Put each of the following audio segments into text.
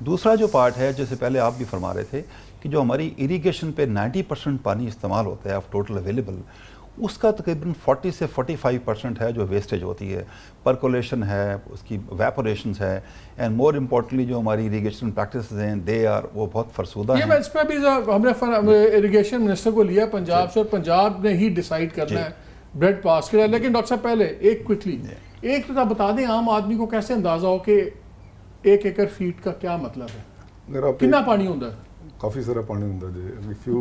دوسرا جو پارٹ ہے جیسے پہلے آپ بھی فرما رہے تھے کہ جو ہماری اریگیشن پہ 90% پانی استعمال ہوتا ہے آف ٹوٹل اویلیبل، اس کا تقریباً 40 سے 45% ہے جو ویسٹیج ہوتی ہے، پرکولیشن ہے، اس کی ویپوریشنز ہے، اینڈ مور امپورٹنٹلی جو ہماری اریگیشن پریکٹسز ہیں دے آر وہ بہت فرسودہ یہ ہیں. اس پہ بھی ہم نے اریگیشن منسٹر کو لیا پنجاب سے، اور پنجاب نے ہی ڈیسائیڈ کرنا ہے بریڈ پاس کرا. لیکن ڈاکٹر صاحب پہلے ایک کوئکلی ایک تو بتا دیں عام آدمی کو کیسے اندازہ ہو کہ 1 ایکڑ فیٹ کا کیا مطلب ہے، کتنا پانی ہوتا ہے؟ کافی سارا پانی ہوتا ہے. If you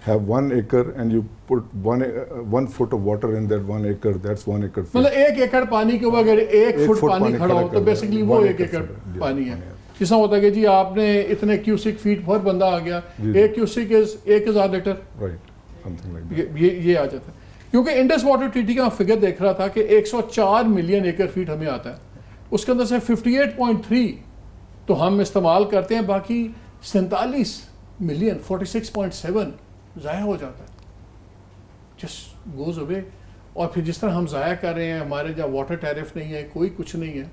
have 1 acre and you put 1 foot of water in that 1 acre, that's 1 acre feet. مطلب 1 ایکڑ پانی کے اوپر اگر 1 فٹ پانی کھڑا ہو تو بیسکلی وہ 1 ایکڑ پانی ہے. جس طرح ہوتا ہے کہ جی آپ نے اتنے کیوسک فیٹ پر بندہ آ گیا، 1 کیوسک 1000 لیٹر، یہ آ جاتا ہے. کیونکہ انڈس واٹر ٹریٹی کا فگر دیکھ رہا تھا کہ 104 ملین ایکڑ فیٹ ہمیں آتا ہے، اس کے اندر سے 58.3 تو ہم استعمال کرتے ہیں، باقی 47 ملین 46.7 ضائع ہو جاتا ہے، جسٹ گوز اوے. اور پھر جس طرح ہم ضائع کر رہے ہیں، ہمارے جہاں واٹر ٹیرف نہیں ہے، کوئی کچھ نہیں ہے،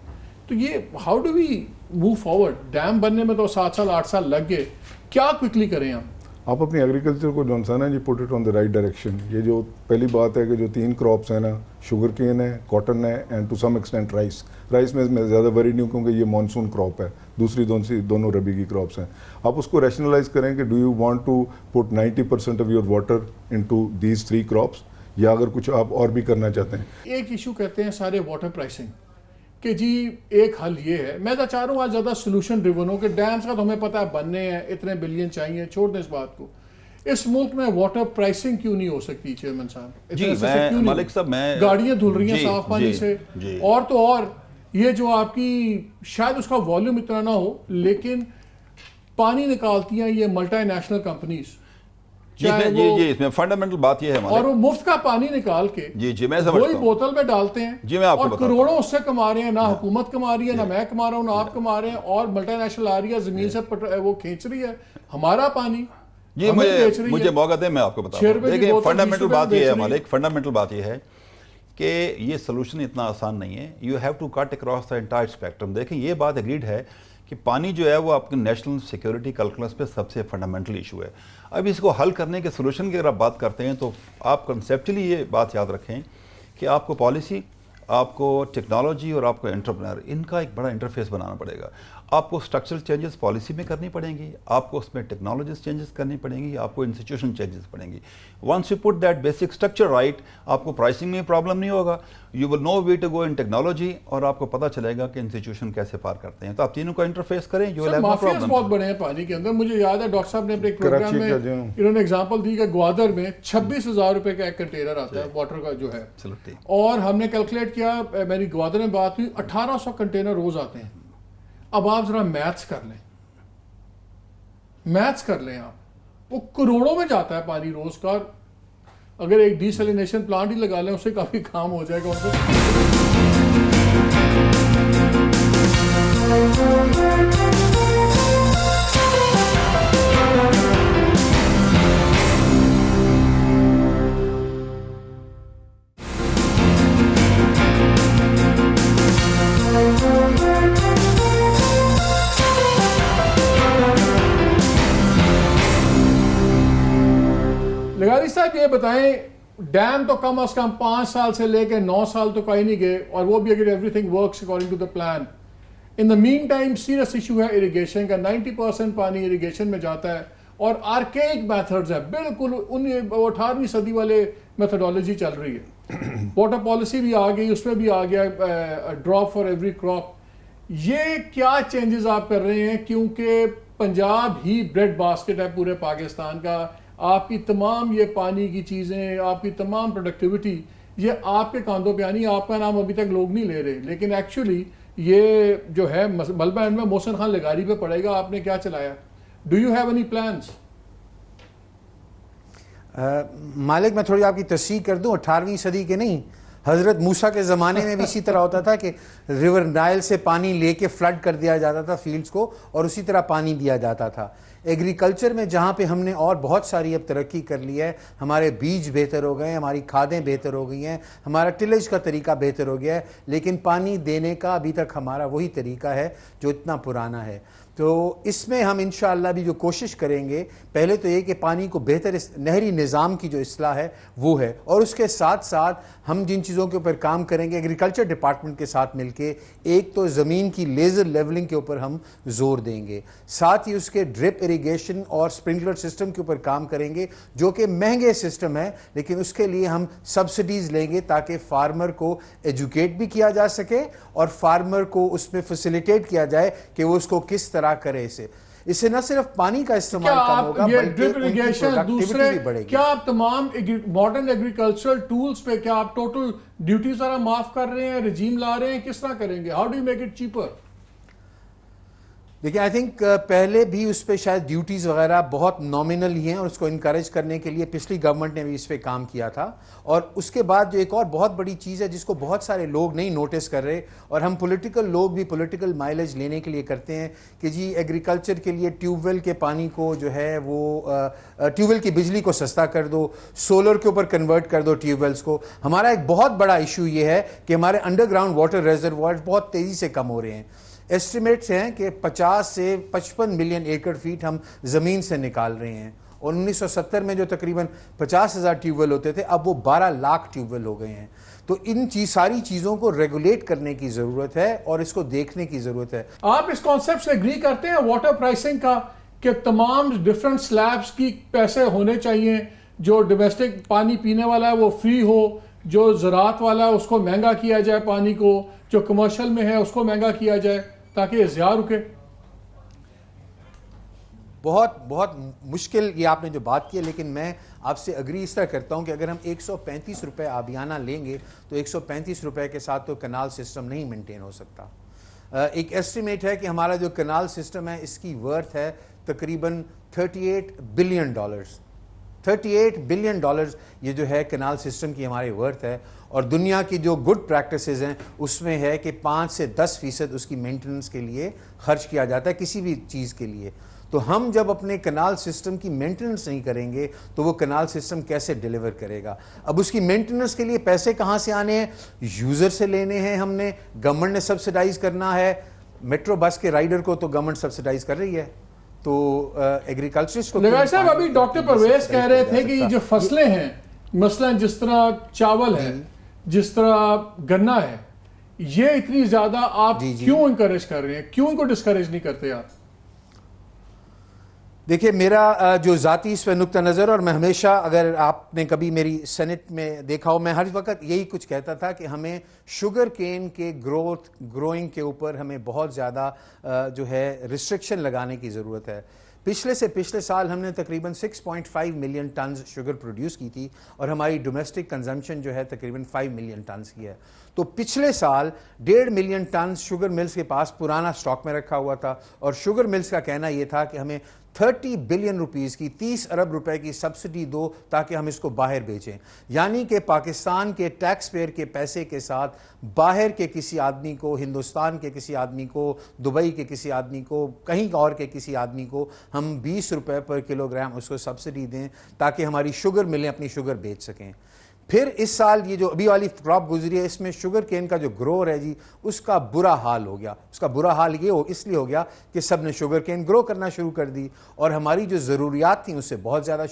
تو یہ how do we move forward? Dam بننے میں تو 7 سال 8 سال لگ گئے، کیا کوئکلی کریں ہم؟ آپ اپنی ایگریکلچر کو جو انسان ہے جی put it on the right direction. یہ جو پہلی بات ہے کہ جو 3 کراپس ہیں نا، شوگر کین ہے، کاٹن ہے، and to some extent rice میں زیادہ وری نہیں ہوں کیونکہ یہ مانسون کراپ ہے، دوسری دونوں ربی کی کراپس ہیں. آپ اس کو ریشنلائز کریں کہ do you want to put 90% of your water into these 3 crops, یا اگر کچھ آپ اور بھی کرنا چاہتے ہیں. ایک ایشو کہتے ہیں سارے واٹر پرائسنگ کہ جی ایک حل یہ ہے. میں تو چاہ رہا ہوں آج زیادہ سولوشن ڈریون ہو کہ ڈیمز کا تو ہمیں پتہ ہے بننے ہیں، اتنے بلین چاہیے، چھوڑ دیں اس بات کو. اس ملک میں واٹر پرائسنگ کیوں نہیں ہو سکتی چیئرمین صاحب؟ جی مالک صاحب، میں گاڑیاں دھل رہی ہیں صاف پانی سے، اور تو اور یہ جو آپ کی شاید اس کا والیوم اتنا نہ ہو لیکن پانی نکالتی ہیں یہ ملٹی نیشنل کمپنیز، جی اس میں فنڈامنٹل بات یہ ہے اور وہ مفت کا پانی نکال کے میں وہی بوتل میں ڈالتے ہیں، اور کروڑوں اس سے کما رہے ہیں. نہ حکومت کما رہی ہے، نہ میں کما رہا ہوں، نہ آپ کما رہے ہیں، اور ملٹی نیشنل آ رہی ہے زمین سے وہ کھینچ رہی ہے ہمارا پانی. جی مجھے موقع دیں، میں آپ کو بتاؤں. دیکھیں فنڈامنٹل بات یہ ہے مالک، فنڈامنٹل بات یہ ہے کہ یہ سلوشن اتنا آسان نہیں ہے. You have to cut across the entire spectrum. دیکھیں یہ بات اگریڈ ہے کہ پانی جو ہے وہ آپ کے نیشنل سیکیورٹی کیلکولس پہ سب سے فنڈامنٹل ایشو ہے. اب اس کو حل کرنے کے سلوشن کی اگر آپ بات کرتے ہیں تو آپ کنسیپچلی یہ بات یاد رکھیں کہ آپ کو پالیسی، آپ کو ٹیکنالوجی اور آپ کو انٹرپرینر، ان کا ایک بڑا انٹرفیس بنانا پڑے گا. آپ کو اسٹرکچرل چینجز پالیسی میں کرنی پڑیں گی، آپ کو اس میں ٹیکنالوجیز چینجز کرنی پڑیں گی، آپ کو انسٹیٹیوشن چینجز پڑیں گی. Once you put that basic structure right, آپ کو پرائسنگ میں پرابلم نہیں ہوگا. You will no way to go in technology, اور آپ کو پتہ چلے گا کہ انسٹیٹیوشن کیسے پار کرتے ہیں. تو آپ تینوں کا انٹرفیس کریں، you will have no problem. بہت بڑے ہیں پانی کے اندر. مجھے یاد ہے ڈاکٹر صاحب نے اپنے ایک پروگرام میں انہوں نے ایگزامپل دی کہ گوادر میں 26,000 روپے کا ایک کنٹینر آتا ہے واٹر کا جو ہے، اور ہم نے کیلکولیٹ کیا، میری گوادر میں بات ہوئی، 1800 کنٹینر روز آتے ہیں. اب آپ ذرا میتھس کر لیں آپ، وہ کروڑوں میں جاتا ہے پانی روز کا. اگر ایک ڈی سیلینیشن پلانٹ ہی لگا لیں اس سے کافی کام ہو جائے گا. لغاری صاحب یہ بتائیں، ڈیم تو کم از کم 5 سال سے لے کے 9 سال تو کہیں نہیں گئے، اور وہ بھی اگر everything works according to the plan. In the main time serious issue ہے اریگیشن کا. 90% پانی اریگیشن میں جاتا ہے، اور آرکیک میتھڈز ہیں بالکل. 18ویں صدی والے میتھڈالوجی چل رہی ہے. واٹر پالیسی بھی آ گئی، اس میں بھی آ گیا ڈراپ فار ایوری کراپ. یہ کیا چینجز آپ کر رہے ہیں؟ کیونکہ پنجاب ہی بریڈ باسکٹ ہے پورے پاکستان کا. آپ کی تمام یہ پانی کی چیزیں، آپ کی تمام پروڈکٹیوٹی یہ آپ کے کاندھوں پہ آنی. آپ کا نام ابھی تک لوگ نہیں لے رہے، لیکن ایکچولی یہ جو ہے ملبہ اینڈ میں محسن خان لغاری پہ پڑے گا. آپ نے کیا چلایا؟ Do you have any plans? Malik میں تھوڑی آپ کی تصحیح کر دوں، 18ویں صدی کے نہیں، حضرت موسیٰ کے زمانے میں بھی اسی طرح ہوتا تھا کہ ریور نائل سے پانی لے کے فلڈ کر دیا جاتا تھا فیلڈز کو، اور اسی طرح پانی دیا جاتا تھا. ایگریکلچر میں جہاں پہ ہم نے اور بہت ساری اب ترقی کر لی ہے، ہمارے بیج بہتر ہو گئے ہیں، ہماری کھادیں بہتر ہو گئی ہیں، ہمارا ٹلیج کا طریقہ بہتر ہو گیا ہے، لیکن پانی دینے کا ابھی تک ہمارا وہی طریقہ ہے جو اتنا پرانا ہے. تو اس میں ہم انشاءاللہ بھی جو کوشش کریں گے پہلے تو یہ کہ پانی کو بہتر نہری نظام کی جو اصلاح ہے وہ ہے، اور اس کے ساتھ ساتھ ہم جن چیزوں کے اوپر کام کریں گے ایگریکلچر ڈپارٹمنٹ کے ساتھ مل کے، ایک تو زمین کی لیزر لیولنگ کے اوپر ہم زور دیں گے، ساتھ ہی اس کے ڈرپ اریگیشن اور سپرنکلر سسٹم کے اوپر کام کریں گے جو کہ مہنگے سسٹم ہے، لیکن اس کے لیے ہم سبسڈیز لیں گے تاکہ فارمر کو ایجوکیٹ بھی کیا جا سکے اور فارمر کو اس میں فیسیلیٹیٹ کیا جائے کہ وہ اس کو کس طرح کرے۔ اس سے نہ صرف پانی کا استعمال کم ہوگا بلکہ ان کی پروڈکٹیوٹی بھی بڑھے گی۔ کیا آپ تمام ماڈرن ایگریکلچرل ٹولز پہ کیا آپ ٹوٹل ڈیوٹی سارا معاف کر رہے ہیں، رجیم لا رہے ہیں، کس طرح کریں گے؟ How do you make it cheaper? دیکھیں آئی تھنک پہلے بھی اس پہ شاید ڈیوٹیز وغیرہ بہت نامنل ہی ہیں، اور اس کو انکریج کرنے کے لیے پچھلی گورنمنٹ نے بھی اس پہ کام کیا تھا۔ اور اس کے بعد جو ایک اور بہت بڑی چیز ہے جس کو بہت سارے لوگ نہیں نوٹس کر رہے، اور ہم پولیٹیکل لوگ بھی پولیٹیکل مائلیج لینے کے لیے کرتے ہیں کہ جی ایگریکلچر کے لیے ٹیوب ویل کے پانی کو جو ہے وہ ٹیوب ویل کی بجلی کو سستا کر دو، سولر کے اوپر کنورٹ کر دو ٹیوب ویلز کو۔ ہمارا ایک بہت بڑا ایشو یہ ہے کہ ہمارے انڈر گراؤنڈ واٹر ریزروائرز بہت تیزی سے کم ہو رہے ہیں۔ ایسٹیمیٹس ہیں کہ 50 سے 55 ملین ایکڑ فیٹ ہم زمین سے نکال رہے ہیں، اور 1970 میں جو تقریباً 50,000 ٹیوب ویل ہوتے تھے اب وہ 12 لاکھ ٹیوب ویل ہو گئے ہیں۔ تو ان ساری چیزوں کو ریگولیٹ کرنے کی ضرورت ہے اور اس کو دیکھنے کی ضرورت ہے۔ آپ اس کانسیپٹ سے اگری کرتے ہیں واٹر پرائسنگ کا کہ تمام ڈیفرنٹ سلیبس کی پیسے ہونے چاہیے، جو ڈومیسٹک پانی پینے والا ہے وہ فری ہو، جو زراعت والا ہے اس کو مہنگا کیا جائے پانی کو، جو کمرشل میں ہے اس کو مہنگا کیا جائے تاکہ یہ ضیاع رکے؟ بہت مشکل یہ آپ نے جو بات کی ہے، لیکن میں آپ سے اگری اس طرح کرتا ہوں کہ اگر ہم 135 روپے آبیانہ لیں گے تو 135 روپے کے ساتھ تو کنال سسٹم نہیں مینٹین ہو سکتا۔ ایک ایسٹیمیٹ ہے کہ ہمارا جو کنال سسٹم ہے اس کی ورتھ ہے تقریباً $38 بلین۔ $38 بلین یہ جو ہے کنال سسٹم کی ہماری ورتھ ہے، اور دنیا کی جو گڈ پریکٹسز ہیں اس میں ہے کہ 5 سے 10% اس کی مینٹیننس کے لیے خرچ کیا جاتا ہے کسی بھی چیز کے لیے۔ تو ہم جب اپنے کنال سسٹم کی مینٹیننس نہیں کریں گے تو وہ کنال سسٹم کیسے ڈیلیور کرے گا؟ اب اس کی مینٹیننس کے لیے پیسے کہاں سے آنے ہیں؟ یوزر سے لینے ہیں، ہم نے گورنمنٹ نے سبسڈائز کرنا ہے۔ میٹرو بس کے رائڈر کو تو گورنمنٹ سبسڈائز کر رہی ہے، تو ایگریکلچرسٹ کو لگا صاحب ابھی ڈاکٹر پرویز کہہ رہے تھے کہ یہ جو فصلیں ہیں مثلا جس طرح چاول ہے، جس طرح گنا ہے، یہ اتنی زیادہ آپ کیوں انکریج کر رہے ہیں؟ کیوں ان کو ڈسکریج نہیں کرتے آپ؟ دیکھیں میرا جو ذاتی اس پہ نقطہ نظر، اور میں ہمیشہ اگر آپ نے کبھی میری سینٹ میں دیکھا ہو میں ہر وقت یہی کچھ کہتا تھا کہ ہمیں شوگر کین کے گروئنگ کے اوپر ہمیں بہت زیادہ جو ہے ریسٹرکشن لگانے کی ضرورت ہے۔ پچھلے سال ہم نے تقریباً 6.5 ملین ٹنز شوگر پروڈیوس کی تھی، اور ہماری ڈومیسٹک کنزمپشن جو ہے تقریباً 5 ملین ٹنز کی ہے۔ تو پچھلے سال 1.5 ملین ٹنز شوگر ملز کے پاس پرانا سٹاک میں رکھا ہوا تھا، اور شوگر ملز کا کہنا یہ تھا کہ ہمیں 30 بلین روپیز کی 30 ارب روپے کی سبسڈی دو تاکہ ہم اس کو باہر بیچیں۔ یعنی کہ پاکستان کے ٹیکس پیئر کے پیسے کے ساتھ باہر کے کسی آدمی کو، ہندوستان کے کسی آدمی کو، دبئی کے کسی آدمی کو، کہیں اور کے کسی آدمی کو ہم 20 روپے پر کلو گرام اس کو سبسڈی دیں تاکہ ہماری شوگر ملیں اپنی شوگر بیچ سکیں۔ پھر اس سال یہ جو ابھی والی کراپ گزری ہے اس میں شوگر کین کا جو گروور ہے جی اس کا برا حال ہو گیا۔ اس کا برا حال اس لیے ہو گیا کہ سب نے شوگر کین گرو کرنا شروع کر دی، اور ہماری جو ضروریات تھیں اس سے بہت زیادہ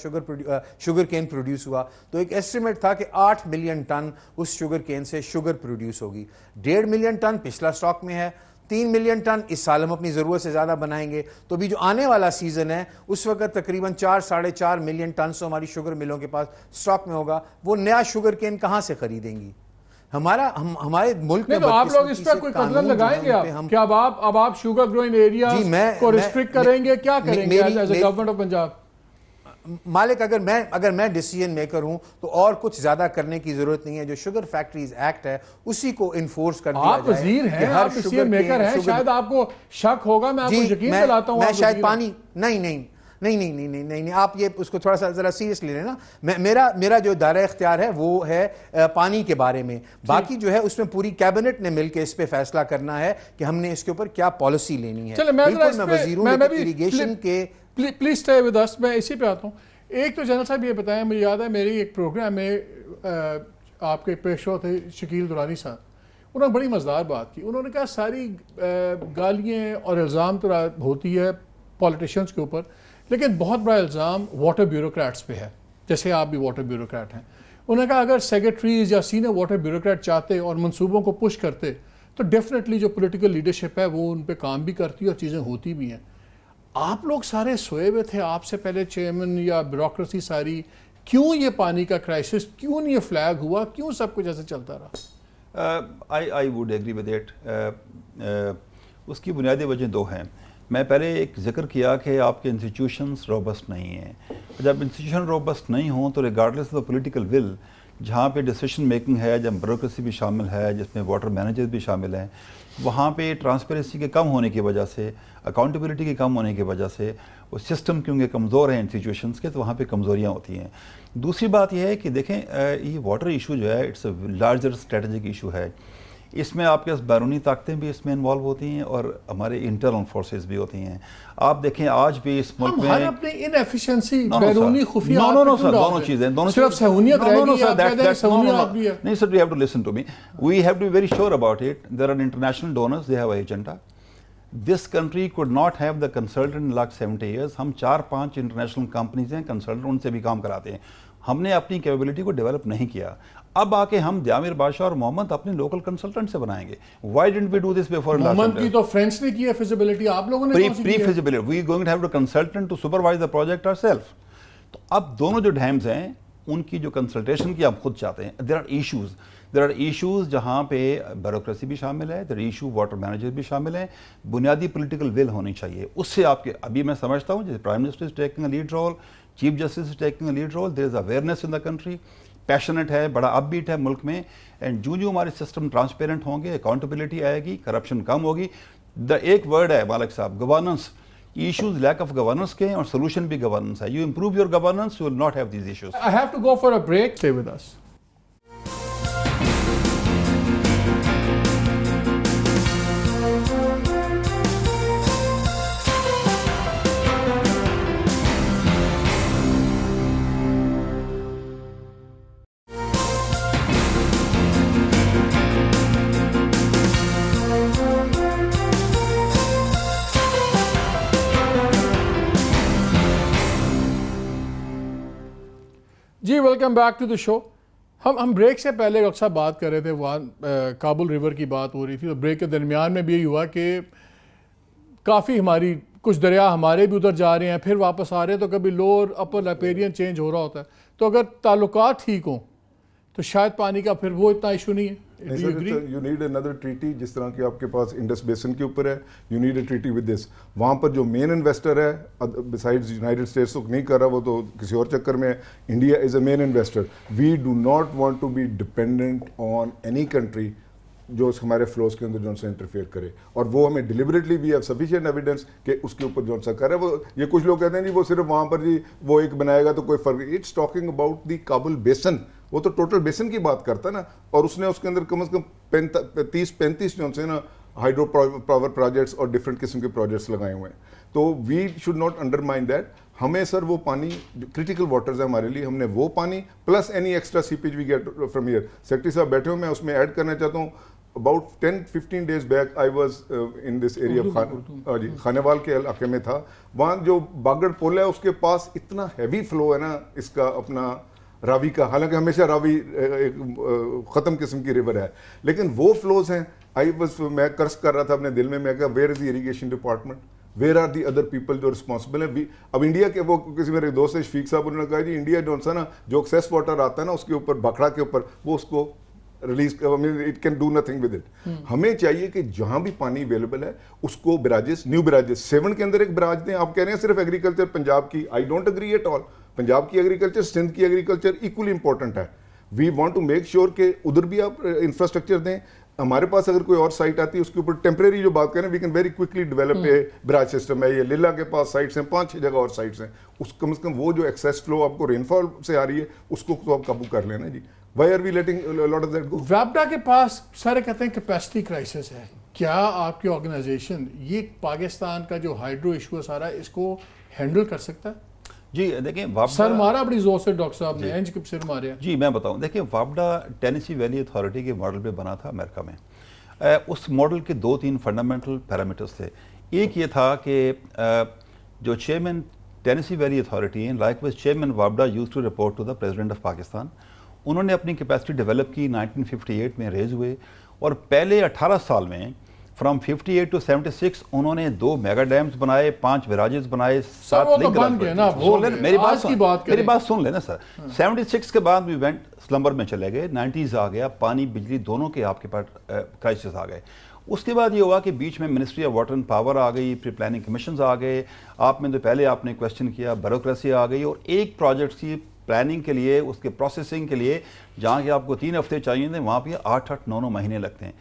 شوگر کین پروڈیوس ہوا۔ تو ایک ایسٹیمیٹ تھا کہ 8 ملین ٹن اس شوگر کین سے شوگر پروڈیوس ہوگی۔ 1.5 ملین ٹن پچھلا سٹاک میں ہے، 3 ملین ٹن اس سال ہم اپنی ضرورت سے زیادہ بنائیں گے۔ تو بھی جو آنے والا سیزن ہے اس وقت تقریباً 4-4.5 ملین ٹن سے ہماری شوگر ملوں کے پاس سٹاک میں ہوگا۔ وہ نیا شوگر کین کہاں سے خریدیں گی؟ ہمارے ملک میں تو آپ لوگ اس پر کوئی قدر لگائیں گے کہ اب آپ شوگر گروئنگ ایریا کو ریسٹرکٹ کریں گے؟ کیا کریں گے as a government of Punjab? Malik اگر میں ڈیسیجن میکر ہوں تو اور کچھ زیادہ کرنے کی ضرورت نہیں ہے۔ جو شوگر فیکٹریز ایکٹ ہے اسی کو انفورس کر دیا جائے۔ آپ وزیر ہیں، آپ ڈیسیجن میکر ہیں، شاید آپ کو شک ہوگا، میں آپ کو یقین دلاتا ہوں میں شاید پانی نہیں آپ یہ اس کو تھوڑا سا ذرا سیریس لے لیں نا۔ میرا جو دائرہ اختیار ہے وہ ہے پانی کے بارے میں، باقی جو ہے اس میں پوری کیبنٹ نے مل کے اس پہ فیصلہ کرنا ہے کہ ہم نے اس کے اوپر کیا پالیسی لینی ہے۔ میں وزیروں اریگیشن کے پلیز اسٹے ود اس، میں اسی پہ آتا ہوں۔ ایک تو جنرل صاحب یہ بتائیں، مجھے یاد ہے میری ایک پروگرام میں آپ کے پیش ہو تھے شکیل درانی صاحب، انہوں نے بڑی مزدار بات کی. انہوں نے کہا ساری گالیاں اور الزام تو ہوتی ہے پولیٹیشنز کے اوپر, لیکن بہت بڑا الزام واٹر بیوروکریٹس پہ ہے, جیسے آپ بھی واٹر بیوروکریٹ ہیں. انہوں نے کہا اگر سیکرٹریز یا سینئر واٹر بیوروکریٹ چاہتے اور منصوبوں کو پش کرتے تو ڈیفینیٹلی جو پولیٹیکل لیڈرشپ ہے وہ ان پہ کام بھی کرتی اور چیزیں ہوتی بھی ہیں. آپ لوگ سارے سوئے ہوئے تھے, آپ سے پہلے چیئرمین یا بیوروکریسی ساری, کیوں یہ پانی کا کرائسس, کیوں نہیں یہ فلیگ ہوا, کیوں سب کچھ ایسے چلتا رہا؟ I would agree with it. اس کی بنیادی وجہ دو ہیں. میں پہلے ایک ذکر کیا کہ آپ کے انسٹیٹیوشنز روبسٹ نہیں ہیں. جب انسٹیٹیوشن روبسٹ نہیں ہوں تو regardless of the political will, جہاں پہ ڈیسیشن میکنگ ہے, جب بیوروکریسی بھی شامل ہے, جس میں واٹر مینیجر بھی شامل ہیں, وہاں پہ ٹرانسپیرنسی کے کم ہونے کی وجہ سے, اکاؤنٹیبلٹی کے کم ہونے کی وجہ سے, وہ سسٹم کیونکہ کمزور ہیں انسٹیٹیوشنز کے, تو وہاں پہ کمزوریاں ہوتی ہیں. دوسری بات یہ ہے کہ دیکھیں یہ واٹر ایشو جو ہے it's a larger strategic issue ہے. اس میں آپ کے پاس بیرونی طاقتیں بھی اس میں انوالو ہوتی ہیں اور ہمارے انٹرنل فورسز بھی ہوتی ہیں. آپ دیکھیں آج بھی اس ملک میں ہر اپنی انیفیشنسی بیرونی خفیہ دونوں چیزیں, صرف سہولیت رہ گئی ہے, آپ کہتے ہیں سہولیات بھی ہے. نہیں سر, you have to listen to me. We have to be very sure about it. There are international donors, they have an agenda. This country could not have the consultant in like 70 years. ہم 4-5 international companies ہیں consultant, ان سے بھی کام کراتے ہیں. ہم نے اپنی capability کو ڈیولپ نہیں کیا. اب آ کے ہم دیامر بادشاہ اور محمد اپنے لوکل کنسلٹنٹ سے بنائیں گے. Why don't we do this before? Muhammad کی تو فرینچ نے کی ہے فیزیبلٹی, آپ لوگوں نے pre feasibility. We going to have to consultant to supervise the project ourself. تو اب دونوں جو ڈیمز ہیں ان کی جو کنسلٹیشن کی ہم خود چاہتے ہیں. دیر آر ایشوز جہاں پہ بیوروکریسی بھی شامل ہے, دیر ایشو واٹر مینیجر بھی شامل ہیں. بنیادی پولیٹیکل ول ہونی چاہیے. اس سے آپ کے ابھی میں سمجھتا ہوں جیسے prime minister is taking a lead role, chief justice is taking a lead role, there is awareness in the country, patient ہے, بڑا اپ بیٹ ہے ملک میں. اینڈ جو ہمارے سسٹم ٹرانسپیرنٹ ہوں گے, اکاؤنٹیبلٹی آئے گی, کرپشن کم ہوگی. ایک ورڈ ہے مالک صاحب, governance. Issues lack of governance کے ہیں اور سولوشن بھی گورننس ہے. You improve your governance, you will not have these issues. I have to go for a break. Stay with us. جی welcome back to the show. ہم break سے پہلے doctor صاحب بات کر رہے تھے, وہاں کابل ریور کی بات ہو رہی تھی, تو بریک کے درمیان میں بھی یہی ہوا کہ کافی ہماری کچھ دریا ہمارے بھی ادھر جا رہے ہیں, پھر واپس آ رہے ہیں, تو کبھی لوور اپر ریپیرین چینج ہو رہا ہوتا ہے. تو اگر تعلقات ٹھیک ہوں تو شاید پانی کا پھر وہ اتنا ایشو نہیں ہے. یو نیڈ اندر ٹریٹی, جس طرح کہ آپ کے پاس انڈس بیسن کے اوپر ہے, you need a treaty with this. وہاں پر جو مین انویسٹر ہے بسائڈز یونائٹیڈ اسٹیٹس تو نہیں کر رہا, وہ تو کسی اور چکر میں ہے. India is a main investor. We do not want to be dependent on any country جو ہمارے فلوز کے اندر جو سے انٹرفیئر کرے, اور وہ ہمیں deliberately we have sufficient evidence کہ اس کے اوپر جو سا کر رہا ہے. وہ یہ کچھ لوگ کہتے ہیں جی وہ صرف وہاں پر جی وہ ایک بنائے گا تو کوئی فرق. It's talking about the Kabul basin. وہ تو ٹوٹل بیسن کی بات کرتا ہے نا, اور اس نے اس کے اندر کم از کم 30-35 جو سے نا ہائیڈرو پاور پروجیکٹس اور ڈفرینٹ قسم کے پروجیکٹس لگائے ہوئے ہیں. تو we should not undermine that. ہمیں سر وہ پانی کریٹیکل واٹرز ہے ہمارے لیے, ہم نے وہ پانی plus any extra seepage we get from here. Secretary صاحب بیٹھے ہوئے, میں اس میں ایڈ کرنا چاہتا ہوں. About 10-15 days back I was in this area of Khanewal کے علاقے میں تھا. وہاں جو باگڑ پل ہے اس کے پاس اتنا ہیوی فلو ہے نا اس کا اپنا راوی کا, حالانکہ ہمیشہ راوی ایک ختم قسم کی ریور ہے, لیکن وہ فلوز ہیں. میں قرض کر رہا تھا اپنے دل میں, میں کہا where is the irrigation department, where are the other people جو رسپانسبل ہیں. اب انڈیا کے وہ کسی میرے دوست ہے شفیق صاحب, انہوں نے کہا جی انڈیا جو ہے نا جو ایکسیس واٹر آتا ہے نا اس کے اوپر بکھڑا کے اوپر وہ اس کو release, it can do nothing with it. ہمیں چاہیے کہ جہاں بھی پانی اویلیبل ہے اس کو براجز, نیو براجز 7 کے اندر ایک براج دیں. آپ کہہ رہے ہیں صرف ایگریکلچر پنجاب کی, I don't agree at all. Punjab کی ایگریکلچر, سندھ کی ایگریکلچر ایکولی امپورٹنٹ ہے. We want to make sure کہ ادھر بھی آپ انفراسٹرکچر دیں. ہمارے پاس اگر کوئی اور سائٹ آتی ہے اس کے اوپر ٹیمپریری جو بات کریں, we can very quickly develop a barrage system ہے. یہ لیلا کے پاس سائٹس ہیں, 5-6 جگہ اور سائٹس ہیں. اس کم از کم وہ جو ایکسیس فلو آپ کو رین فال سے آ رہی ہے اس کو تو آپ قابو کر لینا جی. Why are we letting a lot of that go? ویبڈا کے پاس سارے کہتے ہیں کیپیسٹی کرائسس ہے. کیا آپ کی آرگنائزیشن یہ پاکستان کا جو ہائیڈرو ایشو ہے سارا اس کو ہینڈل کر سکتا ہے؟ جی دیکھیں سر مارا بڑی زور سے ڈاکٹر صاحب نے, سر مارے. جی میں بتاؤں, دیکھیں وابڈا ٹینیسی ویلی اتھارٹی کے ماڈل پہ بنا تھا امریکہ میں. اس ماڈل کے 2-3 فنڈامنٹل پیرامیٹرز تھے. ایک یہ تھا کہ جو چیئرمین ٹینیسی ویلی اتھارٹی ہیں لائک وائز چیئرمین وابڈا use to report to the president of Pakistan. انہوں نے اپنی کیپیسٹی ڈیولپ کی 1958 میں ریز ہوئے اور پہلے 18 سال میں فرام 58 ٹو 76 انہوں نے 2 میگا ڈیمز بنائے, 5 بیراجز بنائے, 7 میری بات سن لینا سر. 76 کے بعد وی وینٹ سلمبر میں چلے گئے, 90s آ گیا, پانی بجلی دونوں کے آپ کے پاس کرائسس آ گئے. اس کے بعد یہ ہوا کہ بیچ میں ministry of water and power آ گئی, پری پلاننگ کمیشنز آ گئے, آپ میں تو پہلے آپ نے کویسچن کیا بیوروکریسی آ گئی, اور ایک پروجیکٹ کی پلاننگ کے لیے اس کے پروسیسنگ کے لیے جہاں کہ آپ کو 3 ہفتے چاہیے تھے وہاں پہ 8-9 مہینے لگتے ہیں.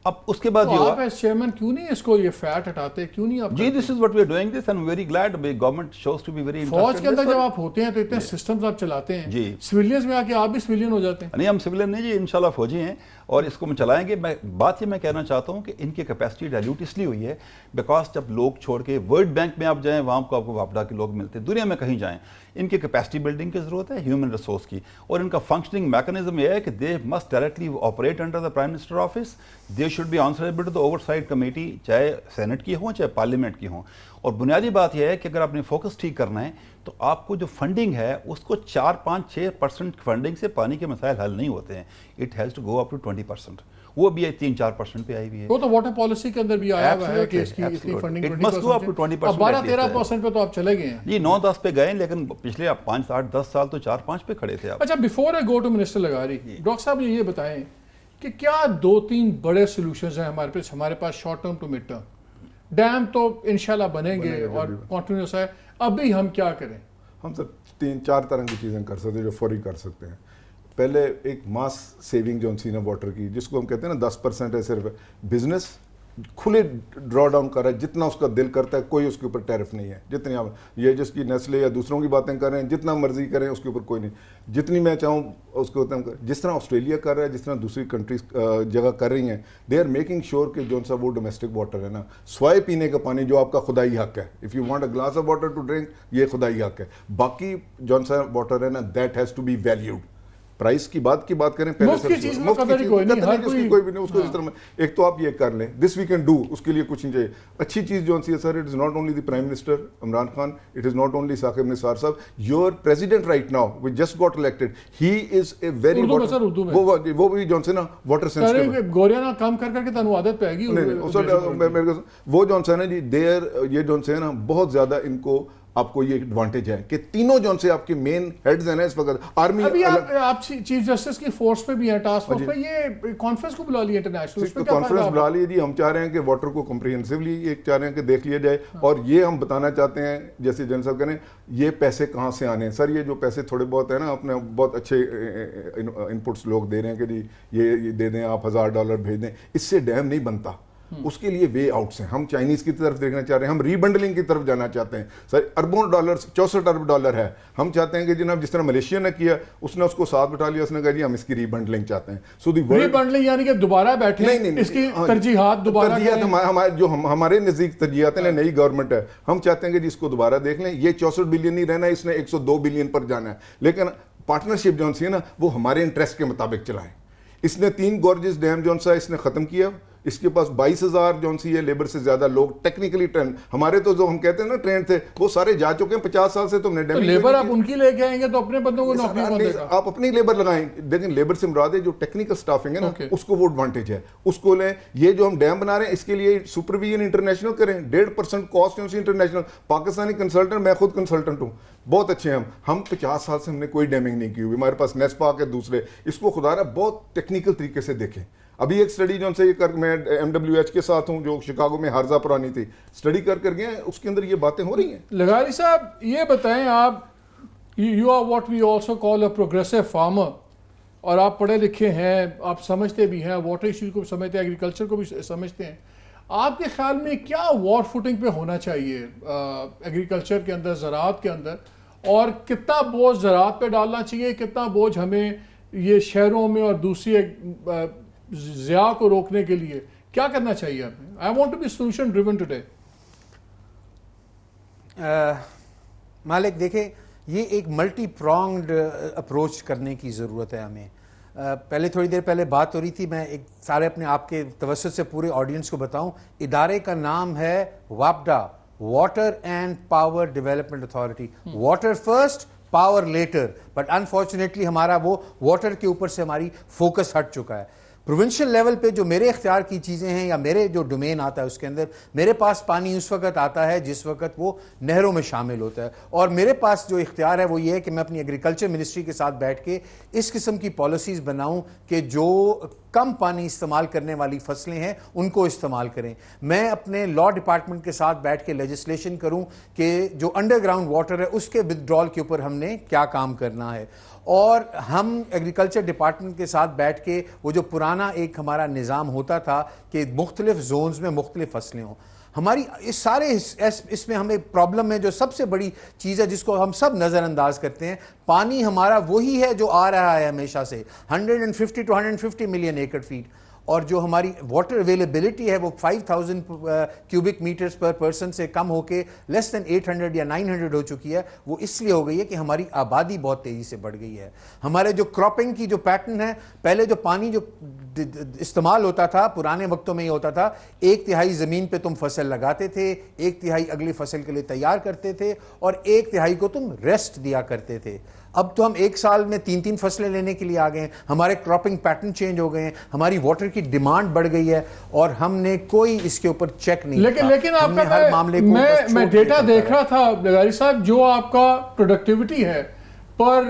اب اس کے بعد آپ ایز چیئرمین کیوں نہیں اس کو یہ فیٹ ہٹاتے, کیوں نہیں آپ؟ جی this is what we are doing this and very glad government shows to be very interested. فوج کے اندر جب آپ ہوتے ہیں تو اتنے سسٹمز آپ چلاتے ہیں, جی سویلینز میں آ کے آپ بھی سویلین ہو جاتے ہیں. نہیں ہم سویلین نہیں جی, انشاءاللہ فوجی ہیں اور اس کو ہم چلائیں گے. بات یہ میں کہنا چاہتا ہوں کہ ان کی کیپیسٹی ڈائلیوٹ اس لیے ہوئی ہے بیکاز جب لوگ چھوڑ کے ورلڈ بینک میں آپ جائیں وہاں کو آپ کو واپڈا کے لوگ ملتے ہیں, دنیا میں کہیں جائیں, ان کی کیپیسٹی بلڈنگ کی ضرورت ہے, ہیومن ریسورس کی, اور ان کا فنکشننگ میکانزم یہ ہے کہ they must directly operate under the prime minister office, they should be answerable to the oversight committee, چاہے سینٹ کی ہوں چاہے پارلیمنٹ کی ہوں. اور بنیادی بات یہ ہے کہ اگر آپ نے فوکس ٹھیک کرنا ہے تو آپ کو جو فنڈنگ ہے اس کو 4-5-6% فنڈنگ سے پانی کے مسائل حل نہیں ہوتے ہیں. It has to go up to 20%, وہ بھی 3-4% پہ آئی ہوئی ہے. وہ تو واٹر پالیسی کے اندر بھی آیا ہوا ہے کہ اس کی فنڈنگ 20%, اب 12-13% پہ تو آپ چلے گئے ہیں. جی 9-10 پہ گئے, لیکن پچھلے 5-8-10 سال تو 4-5 پہ کھڑے تھے آپ. اچھا before I go to minister لغاری, ڈاکٹر صاحب یہ بتائیں کہ کیا 2-3 بڑے سولوشنز ہیں ہمارے پاس short term to mid term? Dam تو انشاءاللہ بنیں گے اور کنٹینیوس ہے, ابھی ہم کیا کریں؟ ہم سب 3-4 طرح کی چیزیں کر سکتے ہیں جو فوری کر سکتے ہیں. پہلے ایک ماس سیونگ جو سی نا واٹر کی, جس کو ہم کہتے ہیں نا 10% ہے صرف بزنس کھلے ڈرا ڈاؤن کر رہا ہے, جتنا اس کا دل کرتا ہے, کوئی اس کے اوپر ٹیرف نہیں ہے. جتنی آپ یہ جس کی نیسلے یا دوسروں کی باتیں کر رہے ہیں, جتنا مرضی کریں اس کے اوپر کوئی نہیں, جتنی میں چاہوں اس کو اتنا کر. جس طرح آسٹریلیا کر رہا ہے, جس طرح دوسری کنٹریز جگہ کر رہی ہیں, دے آر میکنگ شیور کہ جون سا وہ ڈومیسٹک واٹر ہے نا, سوائے پینے کا پانی جو آپ کا خدائی حق ہے, if you want a glass of water to drink, یہ خدائی حق ہے. باقی جون سا واٹر ہے نا, that has to be valued. Price کی بات کریں پہلے مفت کی چیز میں قدر ہی کوئی نہیں, کوئی بھی نہیں, اس کو اس طرح میں ایک تو آپ یہ کر لیں, دس وی کین ڈو, اس کے لیے کچھ نہیں چاہیے. اچھی چیز جو سی ہے sir, it is not only the prime minister Imran Khan, it is not only Saqib Nisar sahab, your president right now we just got elected, he is a very وہ بھی جون سے نا واٹر سینسٹیو گوریا نا کام کر کے تنو عادت پہ گی. وہ جون سے نا جی دیر یہ جون سے نا بہت زیادہ ان کو آپ کو یہ ایڈوانٹیج ہے کہ تینوں جون سے آپ کے مین ہیڈز ہیں نا اس وقت آرمی. ابھی آپ چیف جسٹس کی فورس پہ بھی ہیں, ٹاسک فورس پہ, یہ کانفرنس کو بلا لی انٹرنیشنل, اس پہ کیا کانفرنس بلا لی جی. ہم چاہ رہے ہیں کہ واٹر کو کمپریہنسولی ایک چاہ رہے ہیں کہ دیکھ لیا جائے, اور یہ ہم بتانا چاہتے ہیں جیسے جن صاحب کہیں یہ پیسے کہاں سے آنے ہیں. سر یہ جو پیسے تھوڑے بہت ہیں نا, اپنے بہت اچھے انپٹس لوگ دے رہے ہیں کہ جی یہ دے دیں آپ, $1000 بھیج دیں, اس سے ڈیم نہیں بنتا. اس کے لیے وے آؤٹس ہیں. ہم چائنیز کی طرف دیکھنا چاہ رہے ہیں, ہم ری بنڈلنگ کی طرف جانا چاہتے ہیں. سر اربوں ڈالر, 64 ارب ڈالر ہے. ہم چاہتے ہیں کہ جناب جس طرح ملیشیا نے کیا, اس نے اس کو ساتھ بٹھا لیا, اس نے کہا جی ہم اس کی ری بنڈلنگ چاہتے ہیں. سو دی ری بنڈلنگ یعنی کہ دوبارہ بیٹھے, نہیں اس کی ترجیحات دوبارہ, ترجیحات جو ہمارے نزدیک ترجیحات ہیں, نئی گورنمنٹ ہے, ہم چاہتے ہیں کہ جی اس کو دوبارہ دیکھ لیں. یہ 64 بلین نہیں رہنا, اس نے 102 بلین پر جانا ہے. لیکن پارٹنرشپ جون سی ہے نا, وہ ہمارے انٹرسٹ کے مطابق چلائیں. اس نے 3 گورجز ڈیم جون سا اس نے ختم کیا, اس کے پاس 22,000 جون سی ہے لیبر سے زیادہ لوگ ٹیکنیکلی ٹرین, ہمارے تو جو ہم کہتے ہیں نا ٹرین تھے وہ سارے جا چکے ہیں 50 سال سے. تم نے لیبر آپ ان کی لے کے آئیں گے تو اپنے بندوں کو نوکری کون دے گا؟ آپ اپنی لیبر لگائیں. لیکن لیبر سے مراد ہے جو ٹیکنیکل سٹافنگ ہے نا, اس کو وہ ایڈوانٹیج ہے, اس کو لیں. یہ جو ہم ڈیم بنا رہے ہیں اس کے لیے سپرویژن انٹرنیشنل کریں, 1.5% کاسٹ ہے انٹرنیشنل. پاکستانی کنسلٹنٹ, میں خود کنسلٹنٹ ہوں, بہت اچھے ہیں ہم 50 سال سے ہم نے کوئی ڈیمنگ نہیں کی ہوئی. ہمارے پاس نیس پاک ہے دوسرے, اس کو خدا رہا بہت ٹیکنیکل طریقے سے دیکھیں. ابھی ایک سٹڈی جو سے یہ کر, میں MWH کے ساتھ ہوں جو شکاگو میں ہارزہ پرانی تھی, سٹڈی کر گئے ہیں, اس کے اندر یہ باتیں ہو رہی ہیں. لغاری صاحب یہ بتائیں, آپ you are what we also call a progressive farmer, اور آپ پڑھے لکھے ہیں, آپ سمجھتے بھی ہیں, واٹر ایشوز کو بھی سمجھتے ہیں, ایگریکلچر کو بھی سمجھتے ہیں. آپ کے خیال میں کیا وار فوٹنگ پہ ہونا چاہیے ایگریکلچر کے اندر, زراعت کے اندر, اور کتنا بوجھ زراعت پہ ڈالنا چاہیے, کتنا بوجھ ہمیں یہ شہروں میں اور دوسری ضیاع کو روکنے کے لیے کیا کرنا چاہیے ہمیں؟ I want to be solution driven today. Malik دیکھیں, یہ ایک ملٹی پرانگڈ اپروچ کرنے کی ضرورت ہے ہمیں. پہلے تھوڑی دیر پہلے بات ہو رہی تھی, میں ایک سارے اپنے آپ کے توسط سے پورے آڈینس کو بتاؤں, ادارے کا نام ہے واپڈا, water and power development authority. Water first, power later, but unfortunately ہمارا وہ واٹر کے اوپر سے ہماری فوکس ہٹ چکا ہے. پروونشل لیول پہ جو میرے اختیار کی چیزیں ہیں یا میرے جو ڈومین آتا ہے اس کے اندر, میرے پاس پانی اس وقت آتا ہے جس وقت وہ نہروں میں شامل ہوتا ہے, اور میرے پاس جو اختیار ہے وہ یہ ہے کہ میں اپنی ایگریکلچر منسٹری کے ساتھ بیٹھ کے اس قسم کی پالیسیز بناؤں کہ جو کم پانی استعمال کرنے والی فصلیں ہیں ان کو استعمال کریں. میں اپنے لا ڈپارٹمنٹ کے ساتھ بیٹھ کے لیجسلیشن کروں کہ جو انڈر گراؤنڈ واٹر ہے اس کے ودڈرال کے اوپر ہم نے کیا کام کرنا ہے, اور ہم ایگریکلچر ڈپارٹمنٹ کے ساتھ بیٹھ کے وہ جو پرانا ایک ہمارا نظام ہوتا تھا کہ مختلف زونز میں مختلف فصلیں ہوں, ہماری اس سارے اس میں ہمیں پرابلم ہے. جو سب سے بڑی چیز ہے جس کو ہم سب نظر انداز کرتے ہیں, پانی ہمارا وہی ہے جو آ رہا ہے ہمیشہ سے 150 to 150 ملین ایکڑ فیٹ, اور جو ہماری واٹر اویلیبلٹی ہے وہ 5000 کیوبک میٹرز پر پرسن سے کم ہو کے لیس دین 800 یا 900 ہو چکی ہے. وہ اس لیے ہو گئی ہے کہ ہماری آبادی بہت تیزی سے بڑھ گئی ہے. ہمارے جو کراپنگ کی جو پیٹرن ہے, پہلے جو پانی جو استعمال ہوتا تھا پرانے وقتوں میں یہ ہوتا تھا, 1/3 زمین پہ تم فصل لگاتے تھے, 1/3 اگلی فصل کے لیے تیار کرتے تھے, اور 1/3 کو تم ریسٹ دیا کرتے تھے. اب تو ہم ایک سال میں 3 فصلیں لینے کے لیے آ گئے ہیں, ہمارے کراپنگ پیٹرن چینج ہو گئے ہیں, ہماری واٹر کی ڈیمانڈ بڑھ گئی ہے, اور ہم نے کوئی اس کے اوپر چیک نہیں لیکن آپ کا ہر معاملے کو میں ڈیٹا دیکھ رہا تھا لغاری صاحب, جو آپ کا پروڈکٹیوٹی ہے پر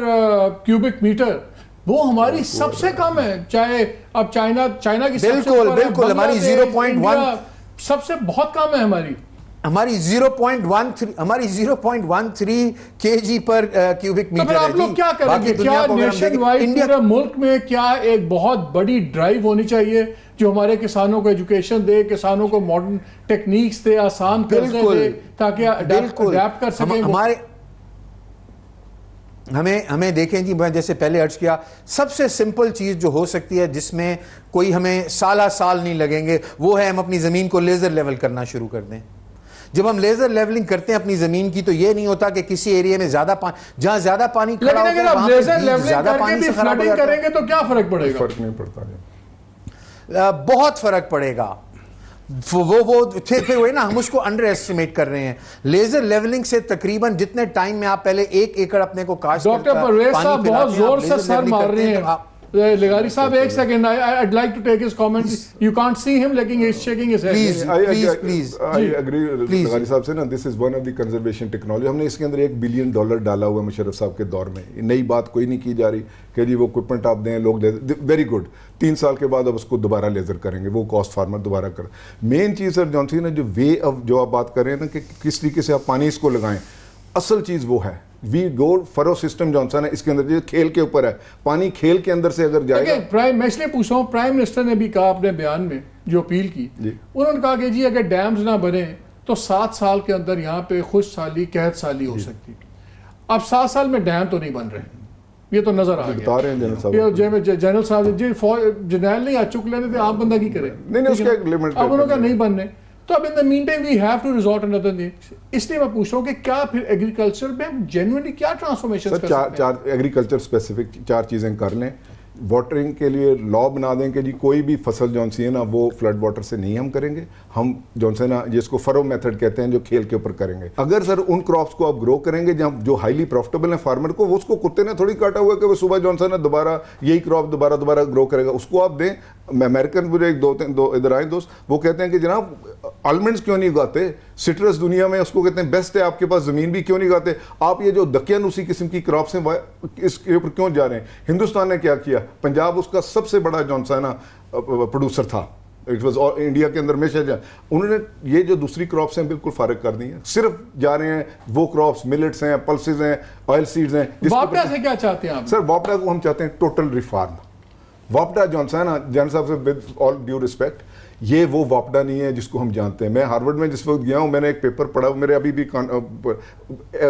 کیوبک میٹر وہ ہماری سب سے کم ہے, چاہے اب چائنا کی بالکل ہماری 0.1 سب سے بہت کم ہے ہماری 0.13 kg پر کیوبک میٹر ہے. آپ لوگ کیا کریں گے, کیا نیشن وائڈ پورے ملک میں کیا ایک بہت بڑی ڈرائیو ہونی چاہیے جو ہمارے کسانوں کو ایجوکیشن دے, کسانوں کو ماڈرن ٹیکنیکس دے, آسان قرضے دے, تاکہ اڈیپٹ کر سکیں. ہمیں دیکھیں جی, میں جیسے پہلے عرض کیا, سب سے سمپل چیز جو ہو سکتی ہے جس میں کوئی ہمیں سال نہیں لگیں گے, وہ ہے ہم اپنی زمین کو لیزر لیول کرنا شروع کر دیں. جب ہم لیزر لیولنگ کرتے ہیں اپنی زمین کی تو یہ نہیں ہوتا کہ کسی ایریا میں زیادہ پانی, جہاں زیادہ پانی کھڑا ہوتا ہے وہاں پہ زیادہ پانی سے خراب ہو جاتا ہے. کریں گے تو کیا فرق پڑے گا؟ فرق نہیں پڑتا, بہت فرق پڑے گا. وہ پھر وہی نا, ہم اس کو انڈر ایسٹیمیٹ کر رہے ہیں. لیزر لیولنگ سے تقریباً جتنے ٹائم میں آپ پہلے 1 ایکڑ اپنے کو کاشت ڈاکٹر پرویز صاحب بہت زور سے سر مار رہے ہیں. لغاری صاحب ایک second, I'd like to take his comment. You can't see him, لیکن he's shaking his head. Please. I agree لغاری صاحب سے نا, this is one of the conservation technology. ہم نے اس کے اندر $1 بلین ڈالا ہوا ہے مشرف صاحب کے دور میں. نئی بات کوئی نہیں کی جا رہی کہ جی وہ اکوپمنٹ آپ دیں, لوگ ویری گڈ. 3 سال کے بعد اب اس کو دوبارہ لیزر کریں گے, وہ کاسٹ فارمر دوبارہ کر. مین چیز سر جون سی نا, جو وے آف جو آپ بات کر رہے ہیں نا کہ کس طریقے سے آپ پانی اس کو لگائیں, اصل چیز وہ ہے وی گو فرو سسٹم جانسن ہے اس کے اندر, جو کھیل کے اوپر ہے, پانی کھیل کے اندر سے اگر جائے گا. میں اس لیے پوچھ رہا ہوں, پرائم منسٹر نے بھی کہا اپنے بیان میں جو اپیل کی, انہوں نے کہا کہ جی اگر ڈیمز نہ بنے تو 7 سال کے اندر یہاں پہ خشک سالی قحط سالی ہو سکتی. اب 7 سال میں ڈیم تو نہیں بن رہے, یہ تو نظر آ بتا رہے ہیں جنرل صاحب. جی جنرل نہیں آ چک لینے تھے, آپ بندہ کی کرے, نہیں اس کا ایک لمٹ, اب انہوں کا نہیں بننے. تو اب in the main time we have to resort انother thing. اس لیے میں پوچھ رہا ہوں کہ کیا پھر ایگریکلچر میں ہم جینوئنلی کیا ٹرانسفارمیشن کر سکتے ہیں؟ 4 ایگریکلچر اسپیسیفک 4 چیزیں کر لیں. واٹرنگ کے لیے لا بنا دیں کہ جی کوئی بھی فصل جون سی ہے نا وہ فلڈ واٹر سے نہیں ہم کریں گے, ہم جون سے نا جس کو فرو میتھڈ کہتے ہیں جو کھیل کے اوپر کریں گے. اگر سر ان کراپس کو آپ گرو کریں گے جو ہائیلی پروفیٹیبل ہیں فارمر کو, وہ اس کو کتے نے تھوڑی کاٹا ہوا ہے کہ وہ صبح جون سے نا دوبارہ یہی کراپ دوبارہ گرو کرے گا, اس کو آپ دیں. امریکن مجھے ایک دو ادھر آئے دوست, وہ کہتے ہیں کہ جناب آلمنڈس کیوں نہیں اگاتے, سٹرس دنیا میں اس کو کہتے ہیں بیسٹ ہے, آپ کے پاس زمین بھی کیوں نہیں اگاتے, آپ یہ جو دقیانوسی قسم کی کراپس ہیں اس کے اوپر کیوں جا رہے ہیں. ہندوستان نے کیا کیا, پنجاب اس کا سب سے بڑا جون سا نا پروڈیوسر تھا, اٹ واز انڈیا کے اندر ہمیشہ انہوں نے یہ جو دوسری کراپس ہیں بالکل فارغ کر دی ہیں, صرف جا رہے ہیں وہ کراپس ملٹس ہیں, پلسز ہیں, آئل سیڈز ہیں. واپڈا سے کیا چاہتے ہیں آپ؟ سر واپڈا کو ہم چاہتے ہیں ٹوٹل ریفارم. واپڈا جون سا نا جنرل صاحب سے ود آل ڈیو ریسپیکٹ, یہ وہ واپڈا نہیں ہے جس کو ہم جانتے ہیں. میں ہارورڈ میں جس وقت گیا ہوں, میں نے ایک پیپر پڑھا, میرے ابھی بھی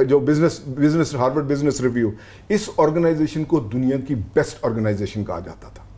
جو بزنس ہارورڈ بزنس ریویو, اس آرگنائزیشن کو دنیا کی بیسٹ آرگنائزیشن کہا جاتا تھا.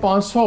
500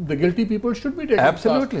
the guilty people should be taken. Absolutely.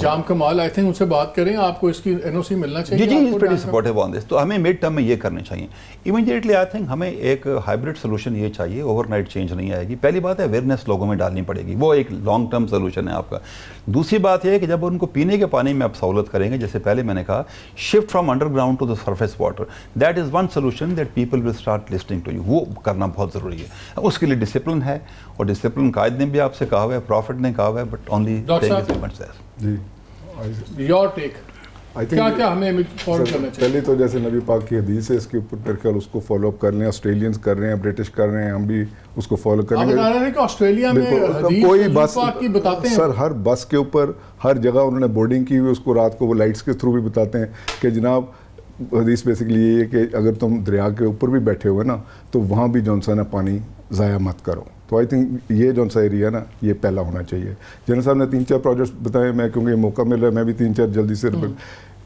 Jam Kamal I think in سے بات کریں, آپ کو اس کی NOC ملنا چاہیے. جی از پریٹی سپورٹیو آن دس. تو ہمیں مڈ ٹرم میں یہ کرنے چاہیے امیڈیٹلی. آئی تھنک ہمیں ایک ہائبرڈ سولوشن یہ چاہیے, اوور نائٹ چینج نہیں آئے گی. پہلی بات ہے اویئرنیس لوگوں میں ڈالنی پڑے گی, وہ ایک لانگ ٹرم سولوشن ہے آپ کا. دوسری بات یہ ہے کہ جب ان کو پینے کے پانی میں آپ سہولت کریں گے, جیسے پہلے میں نے کہا shift from underground to the surface water, that is one solution that people will start listening to you. وہ کرنا بہت ضروری ہے. اس کے لیے ڈسپلن ہے, اور ڈسپلن قائد نے بھی آپ سے کہا ہوا ہے, پروفٹ نے کہا ہوا ہے, بٹ اونلی جی یور ٹیک کیا کیا ہمیں فالو کرنا چاہیے. پہلے تو جیسے نبی پاک کی حدیث ہے, اس کے اوپر میرے خیال اس کو فالو اپ کر لیں. آسٹریلینز کر رہے ہیں, برٹش کر رہے ہیں, ہم بھی اس کو فالو کریں گے. آپ بتا رہے ہیں کہ آسٹریلیا میں کوئی بس کی بتاتے ہیں سر, ہر بس کے اوپر ہر جگہ انہوں نے بورڈنگ کی ہوئی, اس کو رات کو وہ لائٹس کے تھرو بھی بتاتے ہیں کہ جناب حدیث بیسکلی یہ ہے کہ اگر تم دریا کے اوپر بھی بیٹھے ہوئے نا تو وہاں بھی جون سا نا پانی ضائع مت کرو. تو آئی تھنک یہ جون سا ایریا نا یہ پہلا ہونا چاہیے. جنرل صاحب نے 3-4 پروجیکٹس بتائے, میں کیونکہ یہ موقع مل رہا ہے میں بھی 3-4 جلدی سے.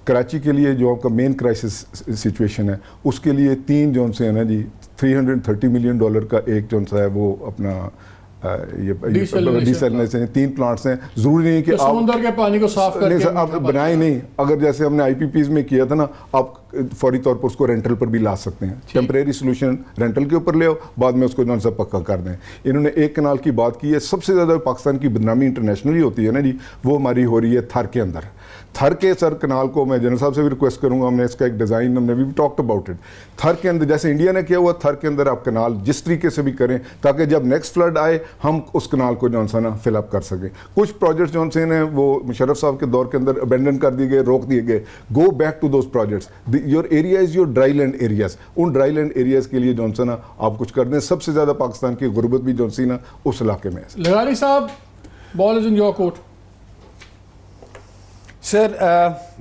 کراچی کے لیے جو آپ کا مین کرائسس سچویشن ہے, اس کے لیے 3 جون سے ہے نا جی $330 ملین کا ایک جون سا ہے وہ اپنا یہ ڈیسیلنیشن 3 پلانٹس ہیں. ضروری نہیں کہ آپ سمندر کے پانی کو صاف کر کے آپ بنائیں نہیں. اگر جیسے ہم نے IPPs میں کیا تھا نا, آپ فوری طور پر اس کو رینٹل پر بھی لا سکتے ہیں. ٹیمپریری سولوشن رینٹل کے اوپر لے آؤ, بعد میں اس کو جون سا پکا کر دیں. انہوں نے ایک کنال کی بات کی ہے. سب سے زیادہ پاکستان کی بدنامی انٹرنیشنلی ہوتی ہے نا جی, وہ ہماری ہو رہی ہے تھر کے اندر. تھر کے سر کنال کو میں جنرل صاحب سے بھی ریکویسٹ کروں گا, ہم نے اس کا ایک ڈیزائن ہم نے بھی ٹاکڈ اباؤٹ اٹ. تھر کے اندر جیسے انڈیا نے کیا ہوا, تھر کے اندر آپ کنال جس طریقے سے بھی کریں تاکہ جب نیکسٹ فلڈ آئے ہم اس کنال کو جون سا نا فل اپ کر سکیں. کچھ پروجیکٹس جون سے ہیں وہ مشرف صاحب کے دور کے اندر ابینڈن کر دیے گئے, روک دیے گئے. Go back to those projects. Your area is your dry land areas. In dry land areas کے لیے جون سا نا آپ کچھ کر دیں. سب سے زیادہ پاکستان کی غربت بھی جون سی نا اس علاقے میں ہے. لغاری صاحب, ball is in your court. Sir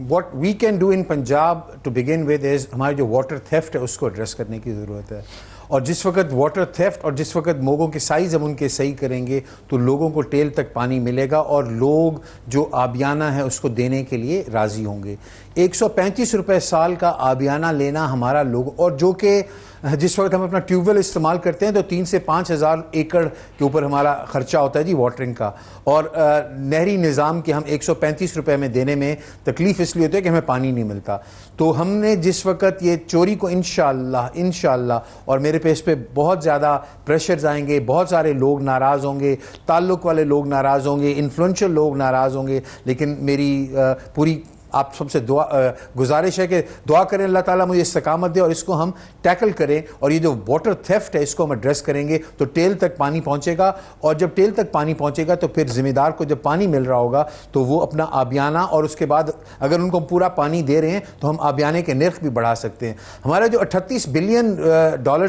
what we can do in Punjab to begin with is ہمارے جو واٹر تھیفٹ ہے اس کو ایڈریس کرنے کی ضرورت ہے. اور جس وقت واٹر تھیفٹ اور جس وقت موگوں کے سائز ہم ان کے صحیح کریں گے تو لوگوں کو ٹیل تک پانی ملے گا, اور لوگ جو آبیانہ ہے اس کو دینے کے لیے راضی ہوں گے. 135 روپے سال کا آبیانہ لینا ہمارا لوگ, اور جو کہ جس وقت ہم اپنا ٹیوب ویل استعمال کرتے ہیں تو 3 سے 5 ہزار ایکڑ کے اوپر ہمارا خرچہ ہوتا ہے جی واٹرنگ کا. اور نہری نظام کے ہم 135 روپے میں دینے میں تکلیف اس لیے ہوتی ہے کہ ہمیں پانی نہیں ملتا. تو ہم نے جس وقت یہ چوری کو انشاءاللہ اور میرے پہ اس پہ بہت زیادہ پریشرز آئیں گے, بہت سارے لوگ ناراض ہوں گے, تعلق والے لوگ ناراض ہوں گے, انفلوئنشل لوگ ناراض ہوں گے, لیکن میری پوری آپ سب سے گزارش ہے کہ دعا کریں اللہ تعالیٰ مجھے استقامت دے اور اس کو ہم ٹیکل کریں. اور یہ جو واٹر تھیفٹ ہے اس کو ہم ایڈریس کریں گے تو ٹیل تک پانی پہنچے گا, اور جب ٹیل تک پانی پہنچے گا تو پھر ذمہ دار کو جب پانی مل رہا ہوگا تو وہ اپنا آبیانہ, اور اس کے بعد اگر ان کو پورا پانی دے رہے ہیں تو ہم آبیانے کے نرخ بھی بڑھا سکتے ہیں. ہمارا جو $38 بلین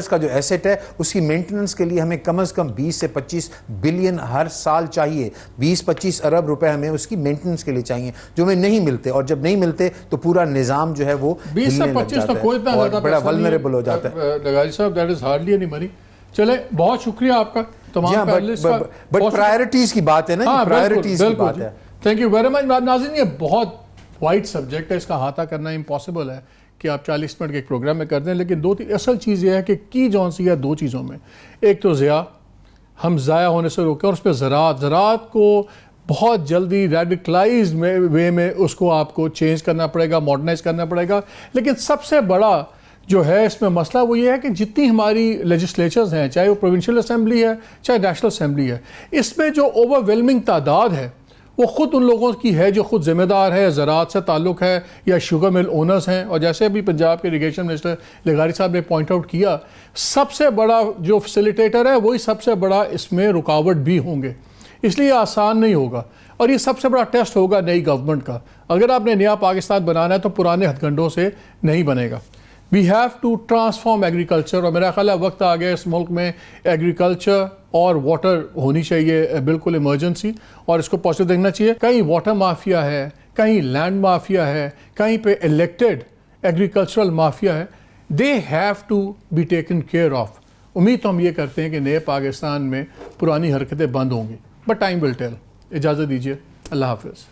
کا جو ایسٹ ہے اس کی مینٹننس کے لیے ہمیں کم از کم 20 سے 25 بلین ہر سال چاہیے. 20-25 ارب روپے ہمیں اس کی مینٹننس کے لیے چاہیے جو ہمیں نہیں ملتے, اور جب نہیں ملتے تو پورا نظام جو ہے وہ 20 سے 25 تو کوئی اتنا زیادہ بڑا ولنریبل ہو جاتا ہے. لغاری صاحب that is hardly any money. چلے بہت شکریہ آپ کا تمام پینلسٹ کا. بٹ پرائرٹیز کی بات ہے نا, پرائرٹیز کی بات ہے. Thank you very much. ناظرین یہ بہت وائڈ سبجیکٹ ہے, اس کا احاطہ کرنا امپاسبل ہے کہ آپ 40 منٹ کے ایک پروگرام میں کر دیں, لیکن اصل چیز یہ ہے کہ کی جون سی ہے 2 چیزوں میں. ایک تو ضیاء, ہم ضائع ہونے سے روکیں, اور اس پہ زراعت کو بہت جلدی ریڈیکلائزڈ وے میں اس کو آپ کو چینج کرنا پڑے گا, ماڈرنائز کرنا پڑے گا. لیکن سب سے بڑا جو ہے اس میں مسئلہ وہ یہ ہے کہ جتنی ہماری لیجسلیچرز ہیں, چاہے وہ پروونشل اسمبلی ہے چاہے نیشنل اسمبلی ہے, اس میں جو اوور ویلمنگ تعداد ہے وہ خود ان لوگوں کی ہے جو خود ذمہ دار ہے, زراعت سے تعلق ہے یا شوگر مل اونرز ہیں. اور جیسے ابھی پنجاب کے اریگیشن منسٹر لغاری صاحب نے پوائنٹ آؤٹ کیا, سب سے بڑا جو فیسیلیٹیٹر ہے وہی سب سے بڑا اس میں رکاوٹ بھی ہوں گے. اس لیے آسان نہیں ہوگا, اور یہ سب سے بڑا ٹیسٹ ہوگا نئی گورنمنٹ کا. اگر آپ نے نیا پاکستان بنانا ہے تو پرانے ہتھ کنڈوں سے نہیں بنے گا. We have to transform agriculture, اور میرا خیال ہے وقت آ گیا اس ملک میں ایگریکلچر اور واٹر ہونی چاہیے بالکل ایمرجنسی, اور اس کو پازیٹیو دیکھنا چاہیے. کہیں واٹر مافیا ہے, کہیں لینڈ مافیا ہے, کہیں پہ الیکٹڈ ایگریکلچرل مافیا ہے. They have to be taken care of. امید تو ہم یہ کرتے ہیں کہ نئے پاکستان میں پرانی حرکتیں بند ہوں گی, بٹ ٹائم ول ٹیل. اجازت دیجیے, اللہ حافظ.